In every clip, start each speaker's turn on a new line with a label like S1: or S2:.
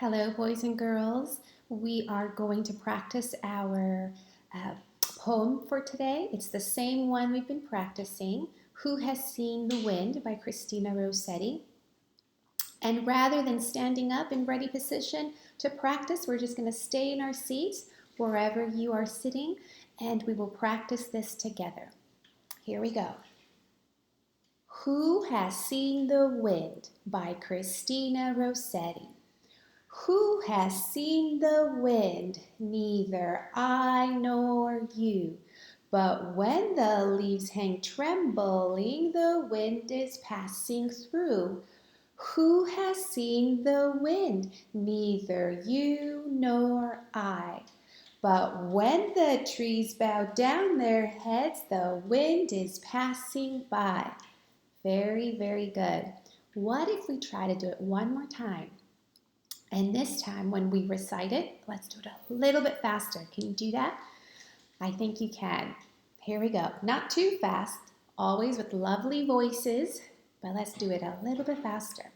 S1: Hello, boys and girls. We are going to practice our poem for today. It's the same one we've been practicing, Who Has Seen the Wind by Christina Rossetti. And rather than standing up in ready position to practice, we're just going to stay in our seats wherever you are sitting, and we will practice this together. Here we go. Who Has Seen the Wind by Christina Rossetti. Who has seen the wind? Neither I nor you. But when the leaves hang trembling, the wind is passing through. Who has seen the wind? Neither you nor I. But when the trees bow down their heads, the wind is passing by. Very, very good. What if we try to do it one more time? And this time when we recite it, let's do it a little bit faster. Can you do that? I think you can. Here we go. Not too fast, always with lovely voices, but let's do it a little bit faster.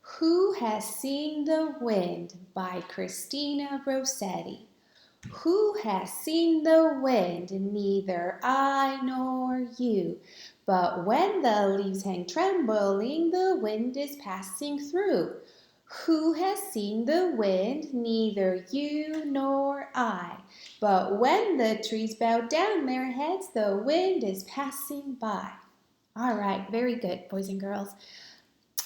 S1: Who Has Seen the Wind by Christina Rossetti. Who has seen the wind? Neither I nor you. But when the leaves hang trembling, the wind is passing through. Who has seen the wind? Neither you nor I. But when the trees bow down their heads, the wind is passing by. All right, very good, boys and girls.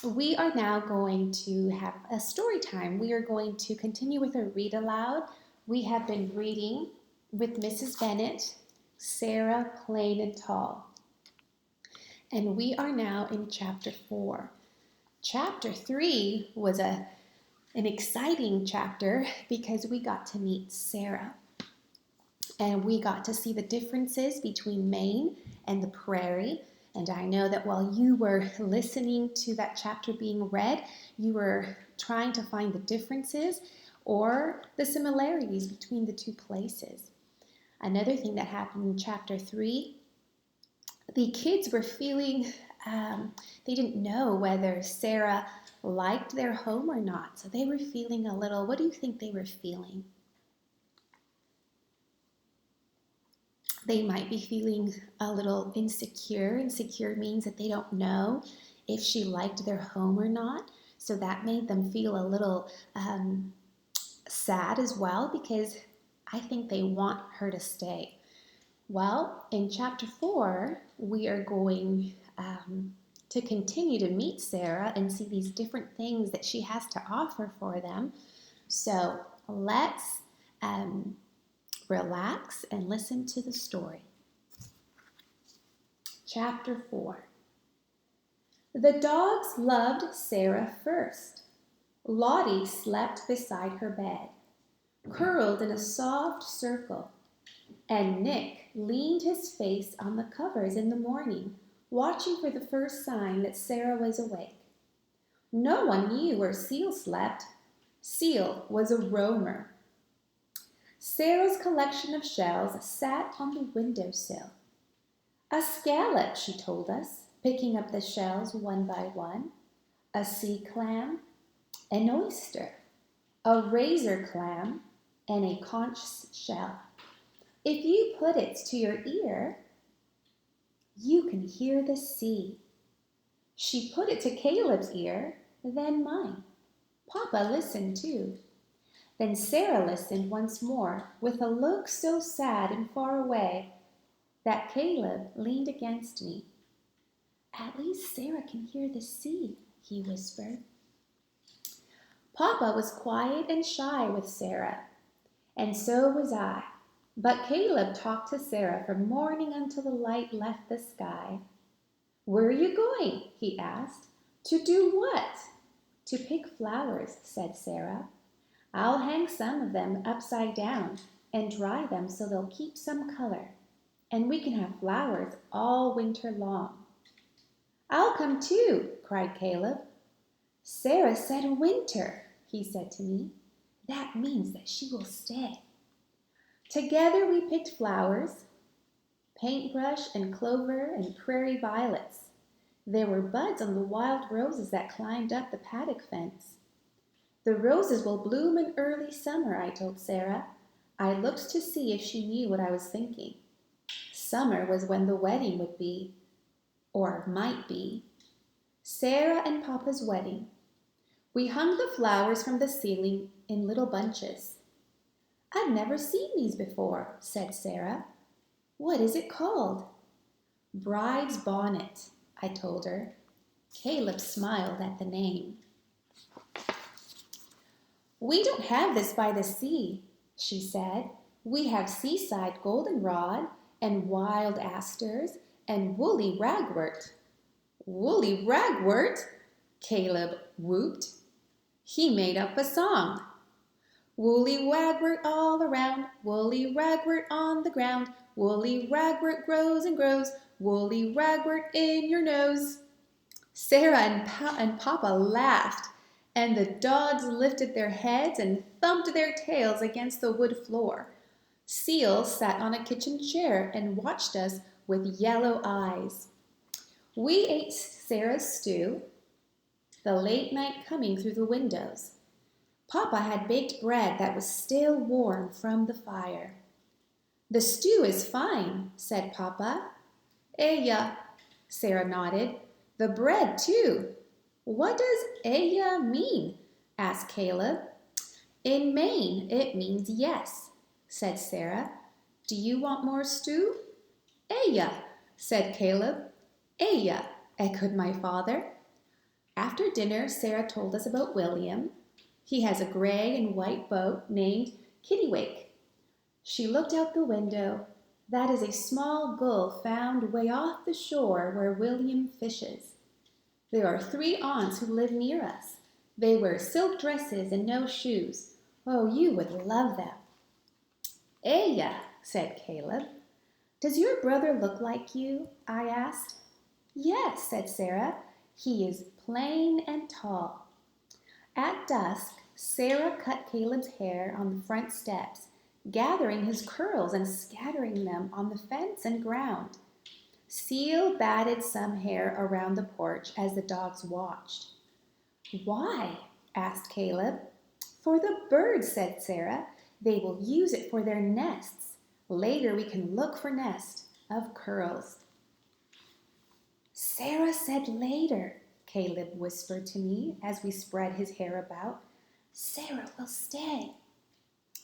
S1: We are now going to have a story time. We are going to continue with a read aloud. We have been reading with Mrs. Bennett, Sarah Plain and Tall. And we are now in chapter 4. Chapter 3 was an exciting chapter because we got to meet Sarah. And we got to see the differences between Maine and the prairie. And I know that while you were listening to that chapter being read, you were trying to find the differences or the similarities between the two places. Another thing that happened in chapter 3, the kids were feeling, they didn't know whether Sarah liked their home or not. So they were feeling a little, what do you think they were feeling? They might be feeling a little insecure. Insecure means that they don't know if she liked their home or not. So that made them feel a little sad as well because I think they want her to stay. Well, in chapter 4, we are going to continue to meet Sarah and see these different things that she has to offer for them. So let's relax and listen to the story. Chapter 4. The dogs loved Sarah first. Lottie slept beside her bed, curled in a soft circle, and Nick leaned his face on the covers in the morning, watching for the first sign that Sarah was awake. No one knew where Seal slept. Seal was a roamer. Sarah's collection of shells sat on the windowsill. A scallop, she told us, picking up the shells one by one. A sea clam, an oyster, a razor clam, and a conch shell. If you put it to your ear, you can hear the sea. She put it to Caleb's ear, then mine. Papa listened too. Then Sarah listened once more, with a look so sad and far away that Caleb leaned against me. At least Sarah can hear the sea, he whispered. Papa was quiet and shy with Sarah, and so was I. But Caleb talked to Sarah from morning until the light left the sky. Where are you going? He asked. To do what? To pick flowers, said Sarah. I'll hang some of them upside down and dry them so they'll keep some color, and we can have flowers all winter long. I'll come too, cried Caleb. Sarah said winter, he said to me. That means that she will stay. Together we picked flowers, paintbrush and clover and prairie violets. There were buds on the wild roses that climbed up the paddock fence. The roses will bloom in early summer, I told Sarah. I looked to see if she knew what I was thinking. Summer was when the wedding would be, or might be. Sarah and Papa's wedding. We hung the flowers from the ceiling in little bunches. I've never seen these before, said Sarah. What is it called? Bride's bonnet, I told her. Caleb smiled at the name. We don't have this by the sea, she said. We have seaside goldenrod and wild asters and woolly ragwort. Woolly ragwort? Caleb whooped. He made up a song. Woolly ragwort all around, woolly ragwort on the ground, woolly ragwort grows and grows, woolly ragwort in your nose. Sarah and Papa laughed, and the dogs lifted their heads and thumped their tails against the wood floor. Seal sat on a kitchen chair and watched us with yellow eyes. We ate Sarah's stew, the late night coming through the windows. Papa had baked bread that was still warm from the fire. The stew is fine, said Papa. Eya, Sarah nodded. The bread, too. What does eya mean? Asked Caleb. In Maine, it means yes, said Sarah. Do you want more stew? Eya, said Caleb. Eya, echoed my father. After dinner, Sarah told us about William. He has a gray and white boat named Kittiwake. She looked out the window. That is a small gull found way off the shore where William fishes. There are 3 aunts who live near us. They wear silk dresses and no shoes. Oh, you would love them. Eya, said Caleb. Does your brother look like you? I asked. Yes, said Sarah. He is plain and tall. At dusk, Sarah cut Caleb's hair on the front steps, gathering his curls and scattering them on the fence and ground. Seal batted some hair around the porch as the dogs watched. Why? Asked Caleb. For the birds, said Sarah. They will use it for their nests. Later we can look for nests of curls. Sarah said later, Caleb whispered to me as we spread his hair about. Sarah will stay.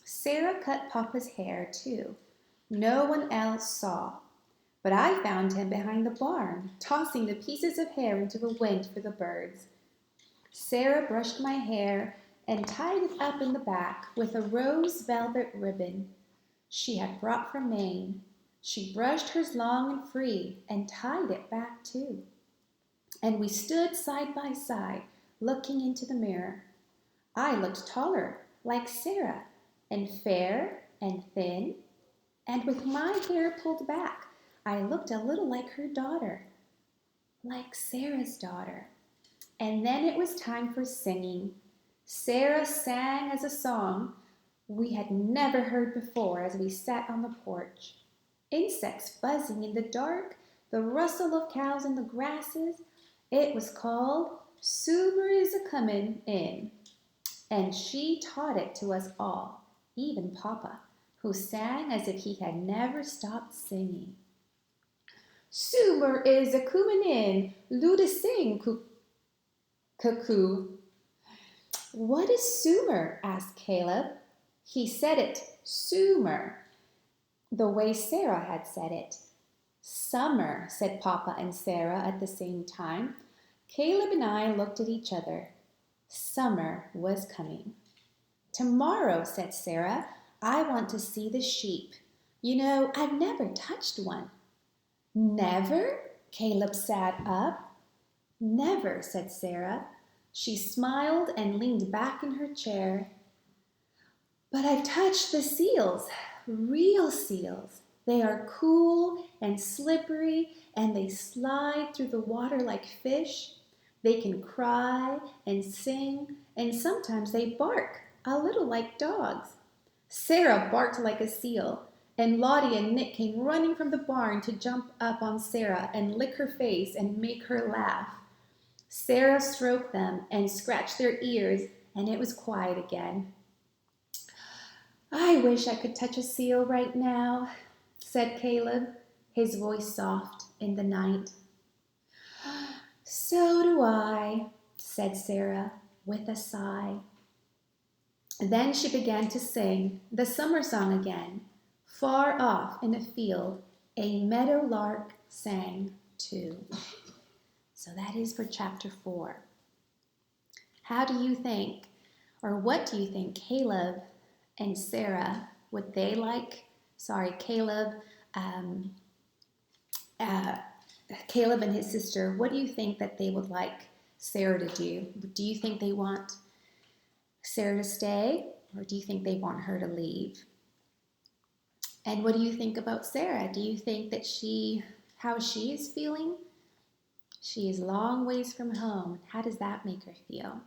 S1: Sarah cut Papa's hair too. No one else saw. But I found him behind the barn, tossing the pieces of hair into the wind for the birds. Sarah brushed my hair and tied it up in the back with a rose velvet ribbon she had brought from Maine. She brushed hers long and free and tied it back too. And we stood side by side, looking into the mirror. I looked taller, like Sarah, and fair and thin, and with my hair pulled back, I looked a little like her daughter, like Sarah's daughter. And then it was time for singing. Sarah sang as a song we had never heard before as we sat on the porch. Insects buzzing in the dark, the rustle of cows in the grasses. It was called Summer is a-comin' in, and she taught it to us all, even Papa, who sang as if he had never stopped singing. Summer is a-coomin' in, Luda sing, cuckoo. What is Sumer? Asked Caleb. He said it, Sumer, the way Sarah had said it. Summer, said Papa and Sarah at the same time. Caleb and I looked at each other. Summer was coming. Tomorrow, said Sarah, I want to see the sheep. You know, I've never touched one. Never? Caleb sat up. Never, said Sarah. She smiled and leaned back in her chair. But I've touched the seals, real seals. They are cool and slippery, and they slide through the water like fish. They can cry and sing, and sometimes they bark, a little like dogs. Sarah barked like a seal, and Lottie and Nick came running from the barn to jump up on Sarah and lick her face and make her laugh. Sarah stroked them and scratched their ears and it was quiet again. I wish I could touch a seal right now, said Caleb, his voice soft in the night. So do I, said Sarah with a sigh. Then she began to sing the summer song again. Far off in a field, a meadow lark sang too. So that is for chapter 4. How do you think, or what do you think Caleb and Sarah, would they like? Caleb and his sister, what do you think that they would like Sarah to do? Do you think they want Sarah to stay, or do you think they want her to leave? And what do you think about Sarah? Do you think that how she is feeling? She is a long ways from home. How does that make her feel?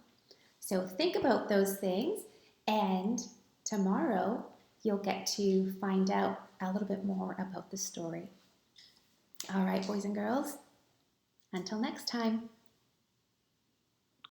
S1: So think about those things, and tomorrow you'll get to find out a little bit more about the story. All right, boys and girls, until next time.